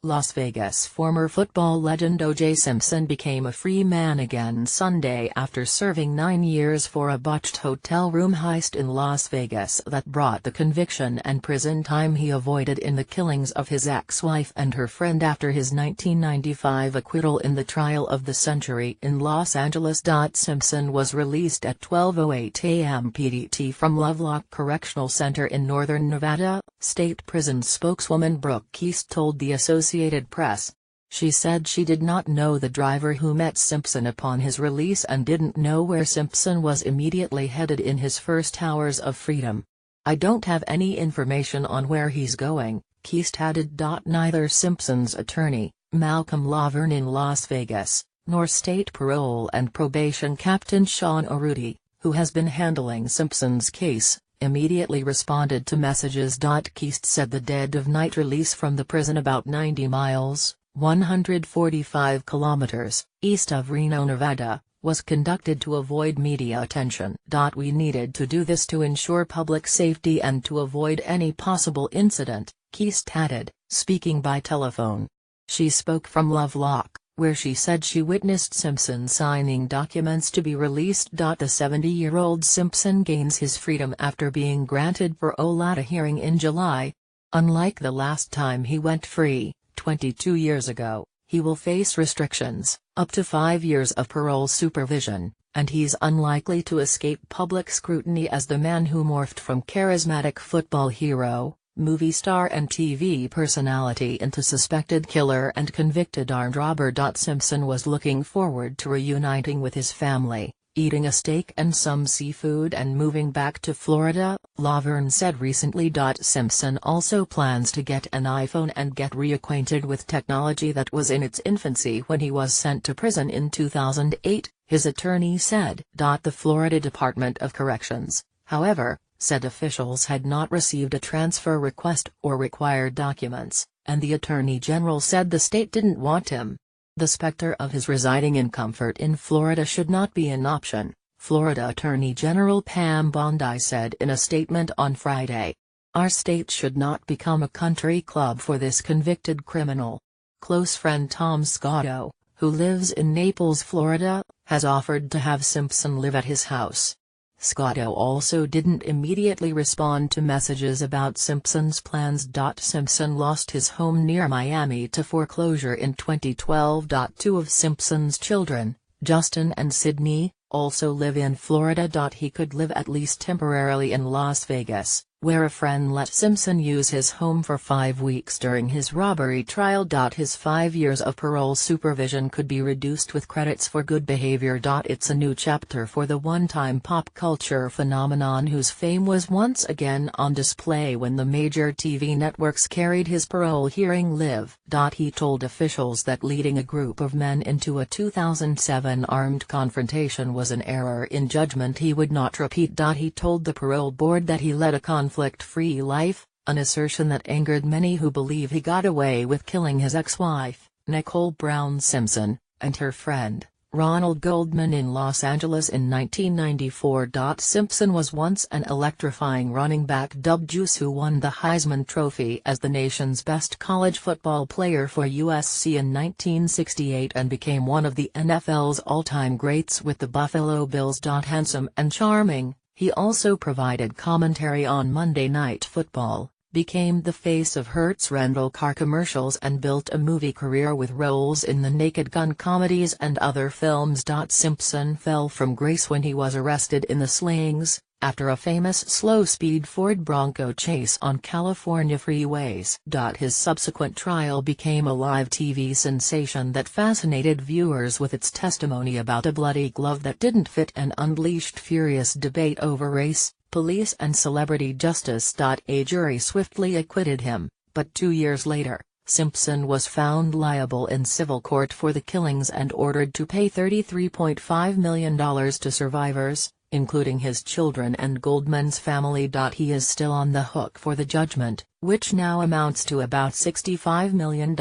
Las Vegas. Former football legend O.J. Simpson became a free man again Sunday after serving 9 years for a botched hotel room heist in Las Vegas that brought the conviction and prison time he avoided in the killings of his ex-wife and her friend after his 1995 acquittal in the trial of the century in Los Angeles. Simpson was released at 12:08 a.m. PDT from Lovelock Correctional Center in northern Nevada, state prison spokeswoman Brooke Keast told the Associated Press. She said she did not know the driver who met Simpson upon his release and didn't know where Simpson was immediately headed in his first hours of freedom. "I don't have any information on where he's going," Keast added. Neither Simpson's attorney, Malcolm Laverne in Las Vegas, nor state parole and probation captain Sean O'Rudy, who has been handling Simpson's case, immediately responded to messages. Keast said the dead-of-night release from the prison about 90 miles, 145 kilometers, east of Reno, Nevada, was conducted to avoid media attention. "We needed to do this to ensure public safety and to avoid any possible incident," Keast added, speaking by telephone. She spoke from Lovelock, where she said she witnessed Simpson signing documents to be released. The 70-year-old Simpson gains his freedom after being granted parole at a hearing in July. Unlike the last time he went free, 22 years ago, he will face restrictions, up to 5 years of parole supervision, and he's unlikely to escape public scrutiny as the man who morphed from charismatic football hero, movie star and TV personality into suspected killer and convicted armed robber. Simpson was looking forward to reuniting with his family, eating a steak and some seafood and moving back to Florida, Laverne said recently. Simpson also plans to get an iPhone and get reacquainted with technology that was in its infancy when he was sent to prison in 2008, his attorney said. The Florida Department of Corrections, however, said officials had not received a transfer request or required documents, and the Attorney General said the state didn't want him. The specter of his residing in comfort in Florida should not be an option, Florida Attorney General Pam Bondi said in a statement on Friday. "Our state should not become a country club for this convicted criminal." Close friend Tom Scotto, who lives in Naples, Florida, has offered to have Simpson live at his house. Scotto also didn't immediately respond to messages about Simpson's plans. Simpson lost his home near Miami to foreclosure in 2012. Two of Simpson's children, Justin and Sydney, also live in Florida. He could live at least temporarily in Las Vegas, where a friend let Simpson use his home for 5 weeks during his robbery trial. His 5 years of parole supervision could be reduced with credits for good behavior. It's a new chapter for the one-time pop culture phenomenon whose fame was once again on display when the major TV networks carried his parole hearing live. He told officials that leading a group of men into a 2007 armed confrontation was an error in judgment he would not repeat. He told the parole board that he led a conflict-free life, an assertion that angered many who believe he got away with killing his ex-wife, Nicole Brown Simpson, and her friend, Ronald Goldman in Los Angeles in 1994. Simpson was once an electrifying running back dubbed Juice, who won the Heisman Trophy as the nation's best college football player for USC in 1968 and became one of the NFL's all-time greats with the Buffalo Bills. Handsome and charming, he also provided commentary on Monday Night Football, became the face of Hertz rental car commercials and built a movie career with roles in the Naked Gun comedies and other films. Simpson fell from grace when he was arrested in the Slings, after a famous slow-speed Ford Bronco chase on California freeways. His subsequent trial became a live TV sensation that fascinated viewers with its testimony about a bloody glove that didn't fit and unleashed furious debate over race, police and celebrity justice. A jury swiftly acquitted him, but 2 years later, Simpson was found liable in civil court for the killings and ordered to pay $33.5 million to survivors, including his children and Goldman's family. He is still on the hook for the judgment, which now amounts to about $65 million,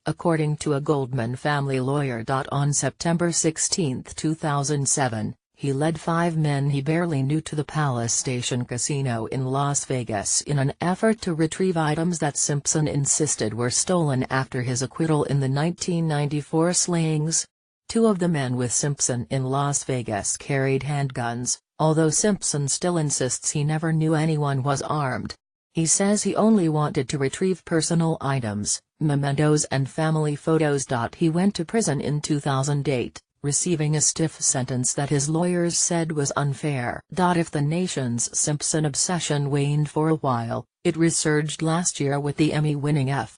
according to a Goldman family lawyer. On September 16, 2007, he led 5 men he barely knew to the Palace Station Casino in Las Vegas in an effort to retrieve items that Simpson insisted were stolen after his acquittal in the 1994 slayings. 2 of the men with Simpson in Las Vegas carried handguns, although Simpson still insists he never knew anyone was armed. He says he only wanted to retrieve personal items, mementos and family photos. He went to prison in 2008, receiving a stiff sentence that his lawyers said was unfair. If the nation's Simpson obsession waned for a while, it resurged last year with the Emmy-winning F.